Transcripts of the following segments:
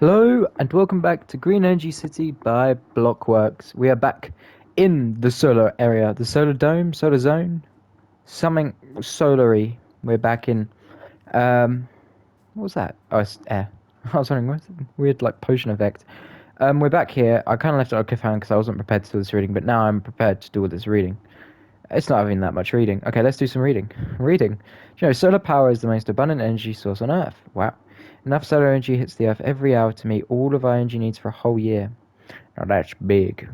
Hello and welcome back to Green Energy City by Blockworks. We are back in the solar area, the solar dome, solar zone, something solary. We're back in. What was that? Oh, it's air. I was wondering, what's that weird like potion effect? We're back here. I kind of left it on a cliffhanger because I wasn't prepared to do this reading, but now I'm prepared to do all this reading. It's not even that much reading. Okay, let's do some reading. Reading. Solar power is the most abundant energy source on Earth. Wow. Enough solar energy hits the Earth every hour to meet all of our energy needs for a whole year. Now that's big.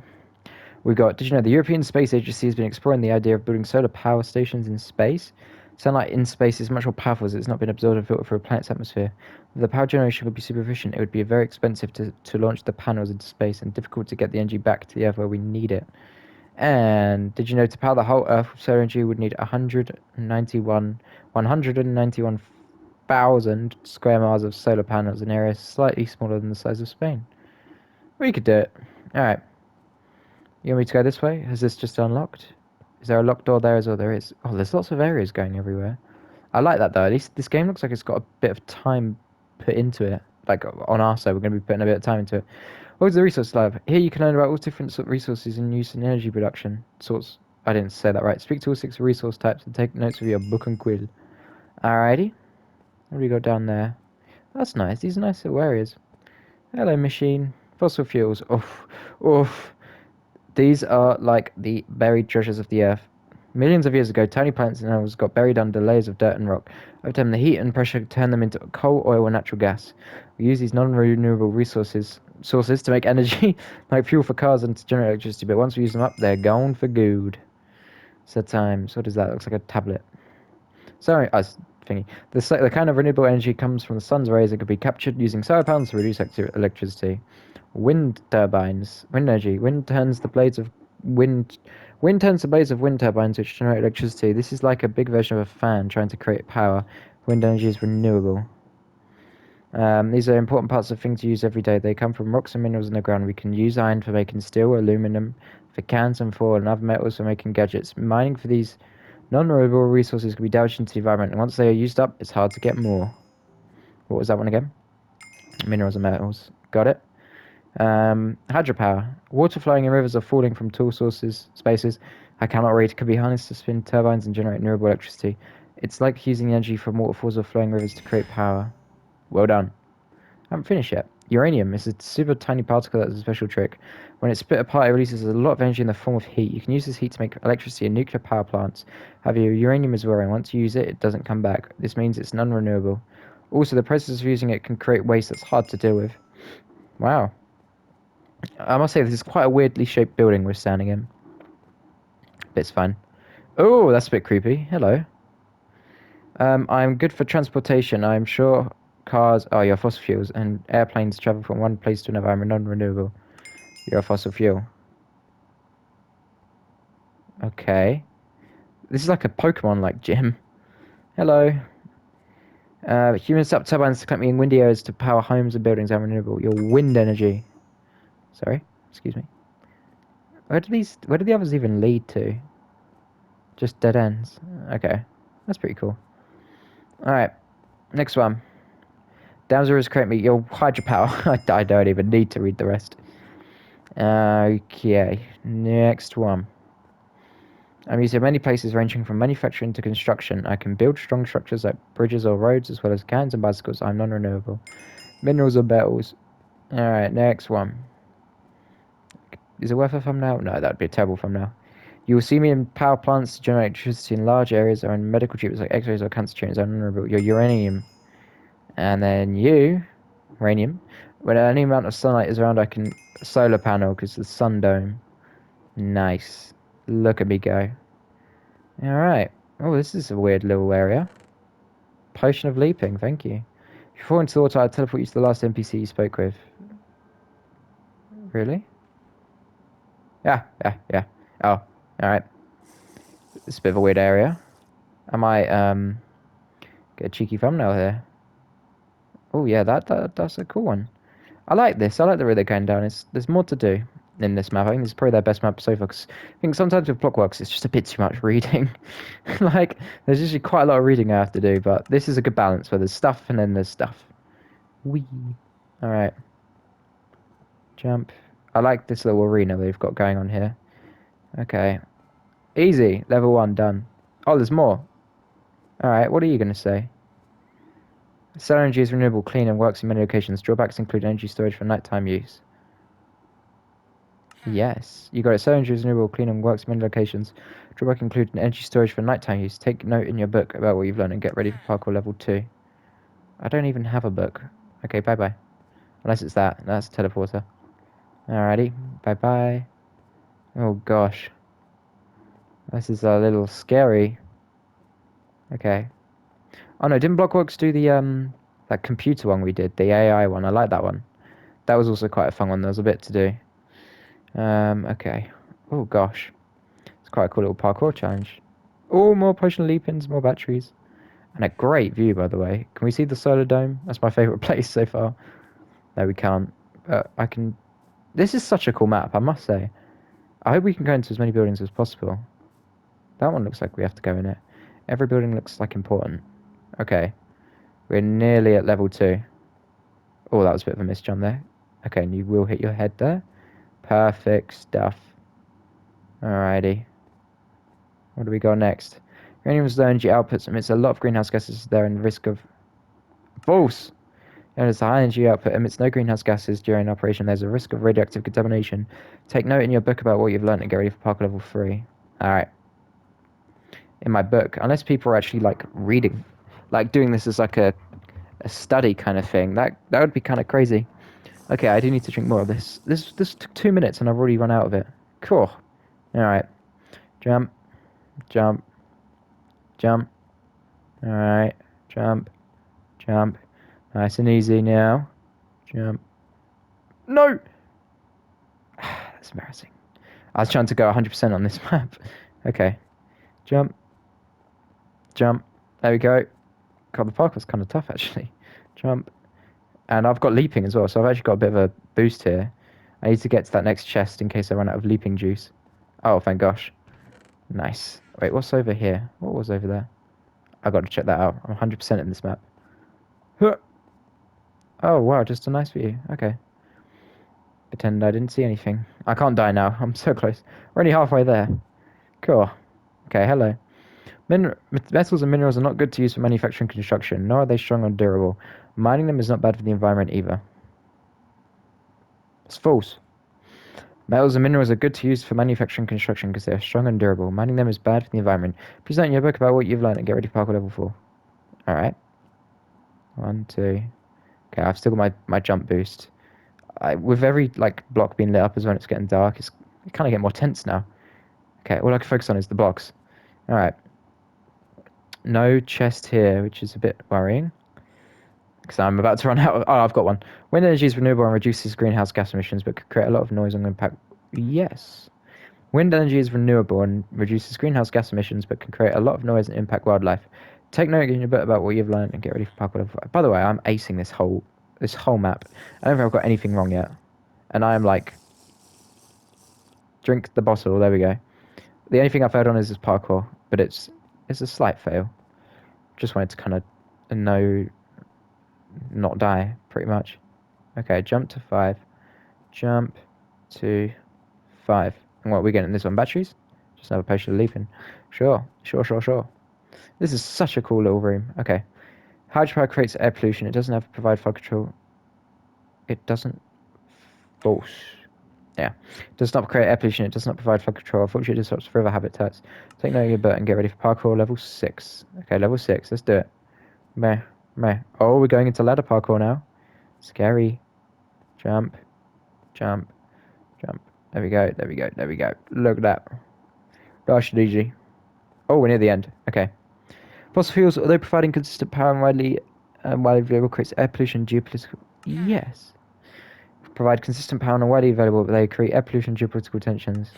Did you know the European Space Agency has been exploring the idea of building solar power stations in space? Sunlight in space is much more powerful as it's not been absorbed and filtered through a planet's atmosphere. If the power generation would be super efficient, it would be very expensive to launch the panels into space and difficult to get the energy back to the Earth where we need it. And did you know to power the whole Earth with solar energy would need 191,000 square miles of solar panels, an area slightly smaller than the size of Spain. We could do it. Alright. You want me to go this way? Has this just unlocked? Is there a locked door there as well? There is. Oh, there's lots of areas going everywhere. I like that though. At least this game looks like it's got a bit of time put into it. Like on our side, we're going to be putting a bit of time into it. What's the resource lab? Here you can learn about all different sort of resources in use in energy production. Sorts. I didn't say that right. Speak to all 6 resource types and take notes of your book and quill. Alrighty. What do we got down there? That's nice. These are nice little areas. Hello, machine. Fossil fuels. Oof. Oof. These are like the buried treasures of the earth. Millions of years ago, tiny plants and animals got buried under layers of dirt and rock. Over time, the heat and pressure turned them into coal, oil, and natural gas. We use these non-renewable sources to make energy, like fuel for cars and to generate electricity. But once we use them up, they're gone for good. Set times. What is that? Looks like a tablet. Sorry, thingy. The kind of renewable energy comes from the sun's rays and can be captured using solar panels to reduce electricity. Wind turbines. Wind energy. Wind. Wind turns the blades of wind turbines which generate electricity. This is like a big version of a fan trying to create power. Wind energy is renewable. These are important parts of things to use every day. They come from rocks and minerals in the ground. We can use iron for making steel, aluminum for cans and foil, and other metals for making gadgets. Mining for these non-renewable resources can be damaged into the environment, and once they are used up, it's hard to get more. What was that one again? Minerals and metals. Got it. Hydropower. Water flowing in rivers or falling from tall spaces. I cannot read. Can be harnessed to spin turbines and generate renewable electricity. It's like using energy from waterfalls or flowing rivers to create power. Well done. I haven't finished yet. Uranium is a super tiny particle that has a special trick. When it's split apart, it releases a lot of energy in the form of heat. You can use this heat to make electricity in nuclear power plants. However, uranium is rare, and once you use it, it doesn't come back. This means it's non-renewable. Also, the process of using it can create waste that's hard to deal with. Wow. I must say, this is quite a weirdly shaped building we're standing in. But it's fun. Oh, that's a bit creepy. Hello. I'm good for transportation. I'm sure cars are your fossil fuels, and airplanes travel from one place to another. I'm non-renewable. You're a fossil fuel. Okay. This is like a Pokemon-like gym. Hello. Humans set up turbines to collect me in windy areas to power homes and buildings. I'm renewable. Your wind energy. Sorry. Excuse me. Where do the others even lead to? Just dead ends. Okay. That's pretty cool. Alright. Next one. Dowser is create me your hydropower. I don't even need to read the rest. Okay. Next one. I'm used in many places ranging from manufacturing to construction. I can build strong structures like bridges or roads as well as cans and bicycles. I'm non-renewable. Minerals or metals. Alright, next one. Is it worth a thumbnail? No, that'd be a terrible thumbnail. You will see me in power plants to generate electricity in large areas or in medical treatments like x-rays or cancer treatments. I'm non-renewable. Your uranium. And then uranium. When any amount of sunlight is around, I can solar panel because the sun dome. Nice. Look at me go. Alright. Oh, this is a weird little area. Potion of leaping, thank you. If you fall into the water, I'll teleport you to the last NPC you spoke with. Really? Yeah. Oh, alright. It's a bit of a weird area. I might, get a cheeky thumbnail here. Oh, yeah, that's a cool one. I like this. I like the way they're going down. There's more to do in this map. I think this is probably their best map so far. Cause I think sometimes with Blockworks, it's just a bit too much reading. Like, there's usually quite a lot of reading I have to do, but this is a good balance where there's stuff and then there's stuff. Wee. Alright. Jump. I like this little arena they've got going on here. Okay. Easy. Level 1 done. Oh, there's more. Alright, what are you going to say? Solar energy is renewable, clean, and works in many locations. Drawbacks include energy storage for nighttime use. Yes. You got it. Solar energy is renewable, clean, and works in many locations. Drawback include energy storage for nighttime use. Take note in your book about what you've learned and get ready for parkour level 2. I don't even have a book. Okay, bye-bye. Unless it's that. That's a teleporter. Alrighty. Bye-bye. Oh, gosh. This is a little scary. Okay. Oh, no. Didn't Blockworks do the, that computer one we did? The AI one. I like that one. That was also quite a fun one. There was a bit to do. Okay. Oh, gosh. It's quite a cool little parkour challenge. Oh, more potion leap-ins, more batteries. And a great view, by the way. Can we see the solar dome? That's my favourite place so far. No, we can't. But I can... This is such a cool map, I must say. I hope we can go into as many buildings as possible. That one looks like we have to go in it. Every building looks like important. Okay. We're nearly at level 2. Oh, that was a bit of a misjump there. Okay, and you will hit your head there. Perfect stuff. Alrighty. What do we got next? Uranium's low energy outputs emits a lot of greenhouse gases there and risk of... False! As the high energy output emits no greenhouse gases during operation, there's a risk of radioactive contamination. Take note in your book about what you've learned and get ready for parkour level 3. Alright. In my book, unless people are actually, like, reading, like, doing this as, like, a study kind of thing, that would be kind of crazy. Okay, I do need to drink more of this. This took 2 minutes and I've already run out of it. Cool. Alright. Jump. Jump. Jump. Alright. Jump. Jump. Nice and easy now. Jump. No! That's embarrassing. I was trying to go 100% on this map. Okay. Jump. Jump. There we go. God, the parkour's kind of tough, actually. Jump. And I've got leaping as well, so I've actually got a bit of a boost here. I need to get to that next chest in case I run out of leaping juice. Oh, thank gosh. Nice. Wait, what's over here? What was over there? I've got to check that out. I'm 100% in this map. Huh. Oh, wow, just a nice view. Okay. Pretend I didn't see anything. I can't die now. I'm so close. We're only halfway there. Cool. Okay, hello. Metals and minerals are not good to use for manufacturing and construction, nor are they strong or durable. Mining them is not bad for the environment either. It's false. Metals and minerals are good to use for manufacturing and construction because they are strong and durable. Mining them is bad for the environment. Please note in your book about what you've learned and get ready for parkour level 4. Alright. 1, 2. Okay, I've still got my jump boost. With every like block being lit up as when it's getting dark, it kind of get more tense now. Okay, all I can focus on is the blocks. Alright. No chest here, which is a bit worrying. Because I'm about to run out of... Oh, I've got one. Wind energy is renewable and reduces greenhouse gas emissions, but could create a lot of noise and impact... Yes. Wind energy is renewable and reduces greenhouse gas emissions, but can create a lot of noise and impact wildlife. Take note in your book about what you've learned and get ready for parkour level 5. By the way, I'm acing this whole map. I don't think I've got anything wrong yet. And I am like... Drink the bottle, there we go. The only thing I failed on is this parkour, but it's a slight fail. Just wanted to kind of not die, pretty much. Okay, jump to 5. Jump to 5. And what are we getting in this one? Batteries? Just another potion of leaping. Sure. This is such a cool little room. Okay. Hydropower creates air pollution. It doesn't have to provide flood control. It doesn't... False. Yeah. It does not create air pollution. It does not provide flood control. Unfortunately, it disrupts river habitats. Take note of your boat and get ready for parkour level 6. Okay, level 6. Let's do it. Meh. Oh, we're going into ladder parkour now. Scary. Jump. Jump. There we go. Look at that. Gosh, easy. Oh, we're near the end. Okay. Fossil fuels, although providing consistent power and widely available, creates air pollution, geopolitical... Yes. Provide consistent power and widely available, but they create air pollution, geopolitical tensions.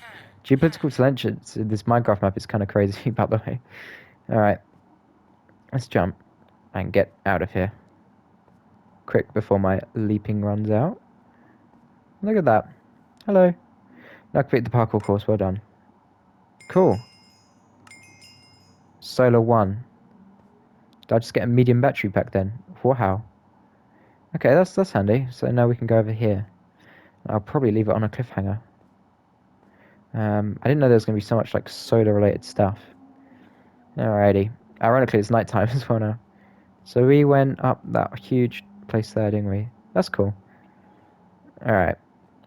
Geopolitical tensions in this Minecraft map is kind of crazy, by the way. Alright. Let's jump and get out of here. Quick, before my leaping runs out. Look at that. Hello. Now complete the parkour course. Well done. Cool. Solar 1. Did I just get a medium battery pack then? Wow. Okay, that's handy. So now we can go over here. I'll probably leave it on a cliffhanger. I didn't know there was going to be so much like solar-related stuff. Alrighty. Ironically, it's nighttime as well now. So we went up that huge place there, didn't we? That's cool. Alright.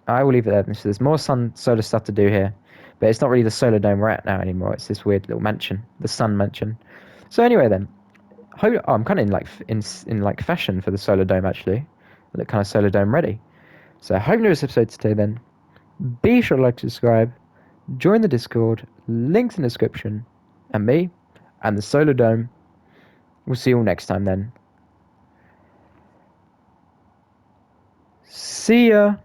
I will leave it there. So there's more solar stuff to do here. But it's not really the solar dome we're at now anymore. It's this weird little mansion. The sun mansion. So anyway then. I'm kind of in like fashion for the solar dome actually. I look kind of solar dome ready. So I hope you enjoyed this episode today then. Be sure to like, subscribe, join the Discord, links in the description, and me, and the Solar Dome. We'll see you all next time then. See ya!